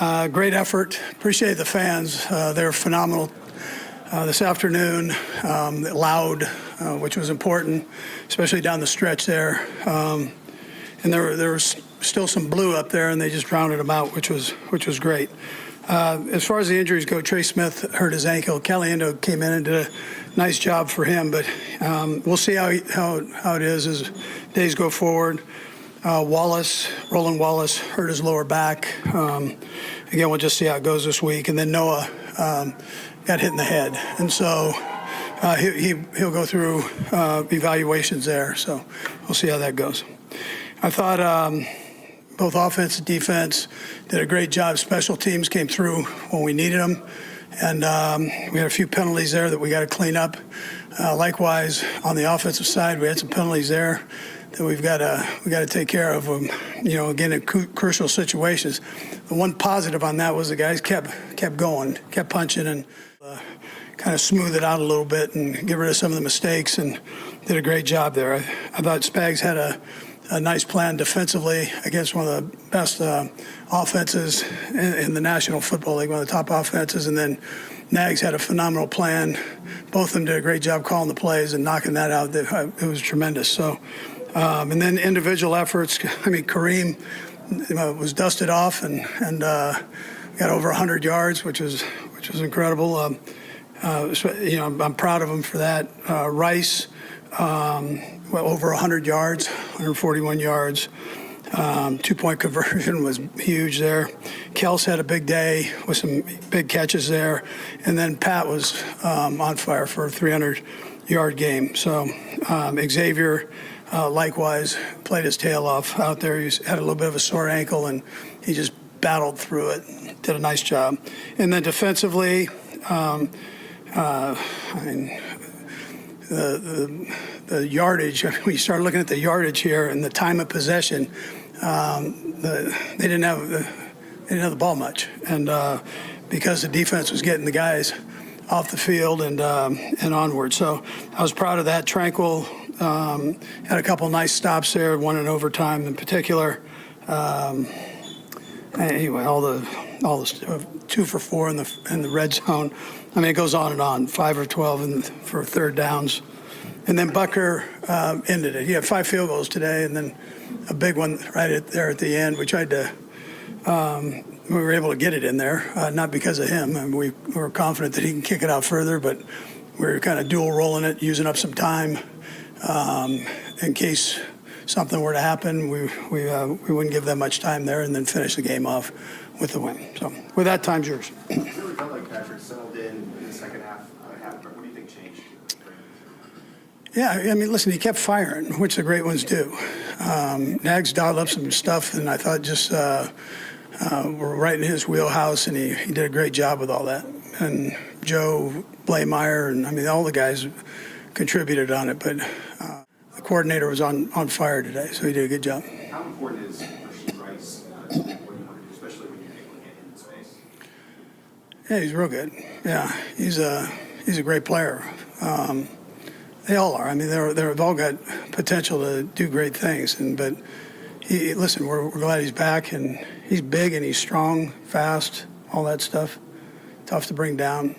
right. Great effort. Appreciate the fans. They're phenomenal this afternoon. Loud, which was important, especially down the stretch there. And there was still some blue up there, and they just drowned them out, which was great. As far as the injuries go, Trey Smith hurt his ankle. Caliendo came in and did a nice job for him, but we'll see how it is as days go forward. Roland Wallace hurt his lower back. Again, we'll just see how it goes this week. And then Noah got hit in the head, and so he'll go through evaluations there. So we'll see how that goes. I thought both offense and defense did a great job. Special teams came through when we needed them, and we had a few penalties there that we got to clean up. Likewise, on the offensive side, we had some penalties there that we got to take care of. Again, in crucial situations. The one positive on that was the guys kept going, kept punching, and kind of smooth it out a little bit and get rid of some of the mistakes, and did a great job there. I thought Spags had a nice plan defensively against one of the best offenses in the National Football League, one of the top offenses, and then Nags had a phenomenal plan. Both of them did a great job calling the plays and knocking that out. It was tremendous. So, and then individual efforts. I mean, Kareem was dusted off and got over 100 yards, which was incredible. I'm proud of him for that. Rice. Over 100 yards, 141 yards. 2-point conversion was huge there. Kelce had a big day with some big catches there. And then Pat was on fire for a 300-yard game. So Xavier, likewise, played his tail off out there. He had a little bit of a sore ankle, and he just battled through it. Did a nice job. And then defensively, the yardage, when you start looking at the yardage here and the time of possession, they didn't have the ball much, and because the defense was getting the guys off the field and onward. So I was proud of that. Tranquil had a couple nice stops there, one in overtime in particular. Anyway, all the 2 for 4 in the red zone. I mean, it goes on and on. 5 of 12 for third downs. And then Bucker ended it. He had 5 field goals today, and then a big one there at the end. We tried to, we were able to get it in there, not because of him. I mean, we were confident that he can kick it out further, but we were kind of dual rolling it, using up some time in case something were to happen. We wouldn't give them much time there, and then finish the game off with the win. So with that, time's yours. It really felt like Patrick settled in the second half. What do you think changed? Yeah, I mean, listen, he kept firing, which the great ones do. Nags dialed up some stuff, and I thought just we're right in his wheelhouse, and he did a great job with all that. And Joe Blameyer, and I mean, all the guys contributed on it, but the coordinator was on fire today, so he did a good job. How important is Rasheed Rice, especially when you're able to get in space? Yeah, he's real good. Yeah, he's a great player. They all are. I mean, they've all got potential to do great things. But listen, we're glad he's back, and he's big and he's strong, fast, all that stuff. Tough to bring down.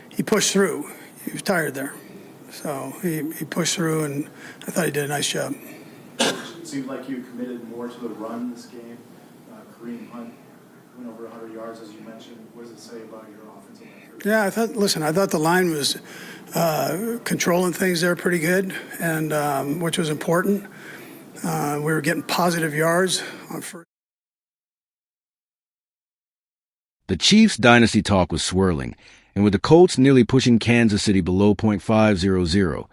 He pushed through. He was tired there, so he pushed through, and I thought he did a nice job. It seemed like you committed more to the run this game. Kareem Hunt went over 100 yards, as you mentioned. What does it say about your offensive effort? Yeah, I thought the line was controlling things there pretty good, and which was important. We were getting positive yards on first. The Chiefs' dynasty talk was swirling, and with the Colts nearly pushing Kansas City below .500,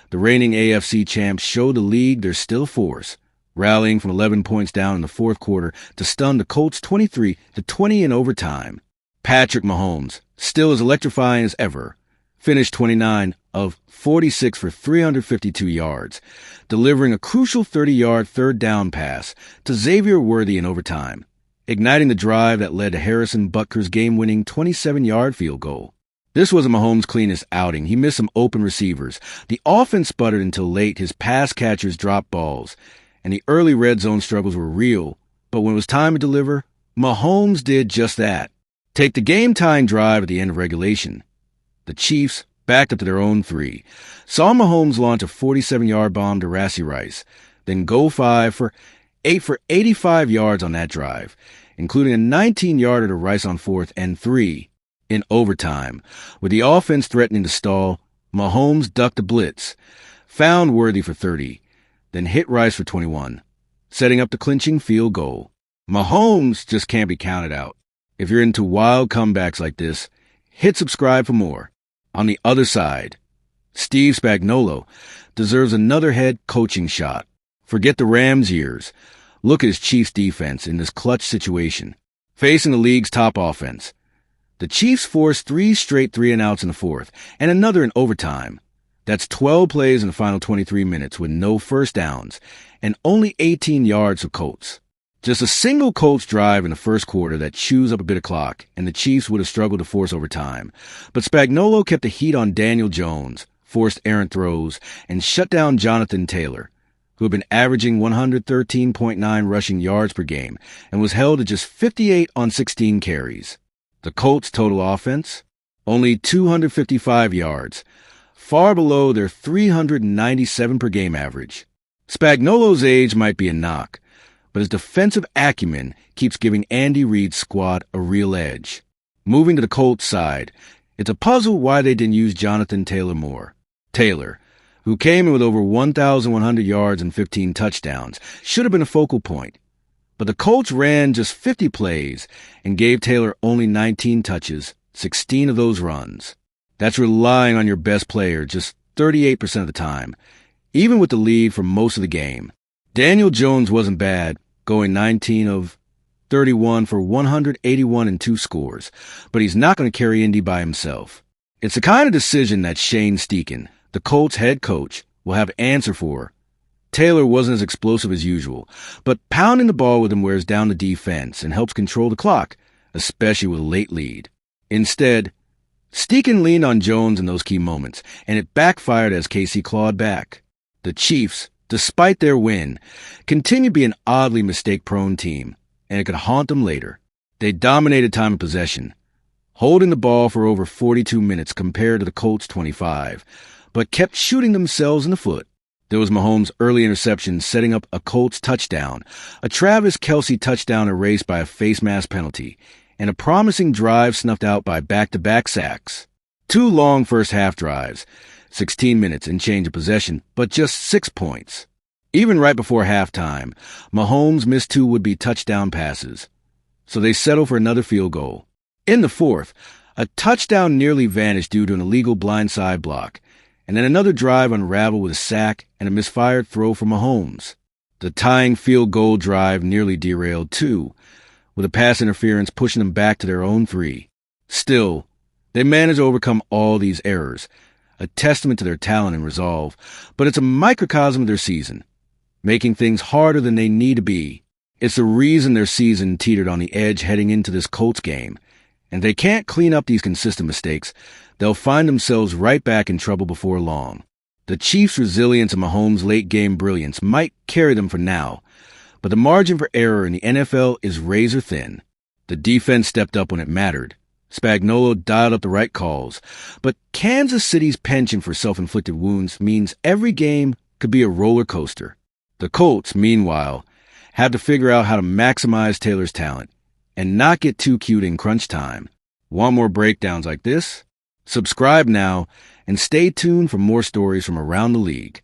the reigning AFC champs showed the league they're still force, rallying from 11 points down in the fourth quarter to stun the Colts 23-20 in overtime. Patrick Mahomes, still as electrifying as ever, finished 29 of 46 for 352 yards, delivering a crucial 30-yard third down pass to Xavier Worthy in overtime, igniting the drive that led to Harrison Butker's game-winning 27-yard field goal. This wasn't Mahomes' cleanest outing. He missed some open receivers. The offense sputtered until late. His pass catchers dropped balls, and the early red zone struggles were real But when it was time to deliver, Mahomes did just that. Take the game-tying drive at the end of regulation. The Chiefs, backed up to their own 3, saw Mahomes launch a 47-yard bomb to Rashee Rice, then go 8 for 85 yards on that drive, including a 19-yarder to Rice on 4th and 3. In overtime, with the offense threatening to stall, Mahomes ducked a blitz, found Worthy for 30, then hit Rice for 21, setting up the clinching field goal. Mahomes just can't be counted out. If you're into wild comebacks like this, hit subscribe for more. On the other side, Steve Spagnuolo deserves another head coaching shot. Forget the Rams years. Look at his Chiefs defense in this clutch situation. Facing the league's top offense, the Chiefs forced 3 straight 3-and-outs in the 4th and another in overtime. That's 12 plays in the final 23 minutes with no first downs and only 18 yards for Colts. Just a single Colts drive in the first quarter that chews up a bit of clock, and the Chiefs would have struggled to force overtime. But Spagnuolo kept the heat on Daniel Jones, forced errant throws, and shut down Jonathan Taylor, who had been averaging 113.9 rushing yards per game and was held to just 58 on 16 carries. The Colts' total offense? Only 255 yards, far below their 397 per game average. Spagnuolo's age might be a knock, but his defensive acumen keeps giving Andy Reid's squad a real edge. Moving to the Colts side, it's a puzzle why they didn't use Jonathan Taylor more. Taylor, who came in with over 1,100 yards and 15 touchdowns, should have been a focal point. But the Colts ran just 50 plays and gave Taylor only 19 touches, 16 of those runs. That's relying on your best player just 38% of the time, even with the lead for most of the game. Daniel Jones wasn't bad, going 19 of 31 for 181 and 2 scores, but he's not going to carry Indy by himself. It's the kind of decision that Shane Steichen, the Colts head coach, will have to answer for. Taylor wasn't as explosive as usual, but pounding the ball with him wears down the defense and helps control the clock, especially with a late lead. Instead, Steichen leaned on Jones in those key moments, and it backfired as KC clawed back. The Chiefs, despite their win, continue to be an oddly mistake-prone team, and it could haunt them later. They dominated time of possession, holding the ball for over 42 minutes compared to the Colts' 25, but kept shooting themselves in the foot. There was Mahomes' early interception setting up a Colts touchdown, a Travis Kelce touchdown erased by a face mask penalty, and a promising drive snuffed out by back-to-back sacks. 2 long first-half drives, 16 minutes and change of possession, but just 6 points. Even right before halftime, Mahomes missed 2 would-be touchdown passes, so they settled for another field goal. In the 4th, a touchdown nearly vanished due to an illegal blindside block, and then another drive unraveled with a sack and a misfired throw from Mahomes. The tying field goal drive nearly derailed too, with a pass interference pushing them back to their own 3. Still, they managed to overcome all these errors, a testament to their talent and resolve, but it's a microcosm of their season, making things harder than they need to be. It's the reason their season teetered on the edge heading into this Colts game, and if they can't clean up these consistent mistakes, they'll find themselves right back in trouble before long. The Chiefs' resilience and Mahomes' late-game brilliance might carry them for now, but the margin for error in the NFL is razor thin. The defense stepped up when it mattered. Spagnuolo dialed up the right calls, but Kansas City's penchant for self-inflicted wounds means every game could be a roller coaster. The Colts, meanwhile, have to figure out how to maximize Taylor's talent and not get too cute in crunch time. Want more breakdowns like this? Subscribe now and stay tuned for more stories from around the league.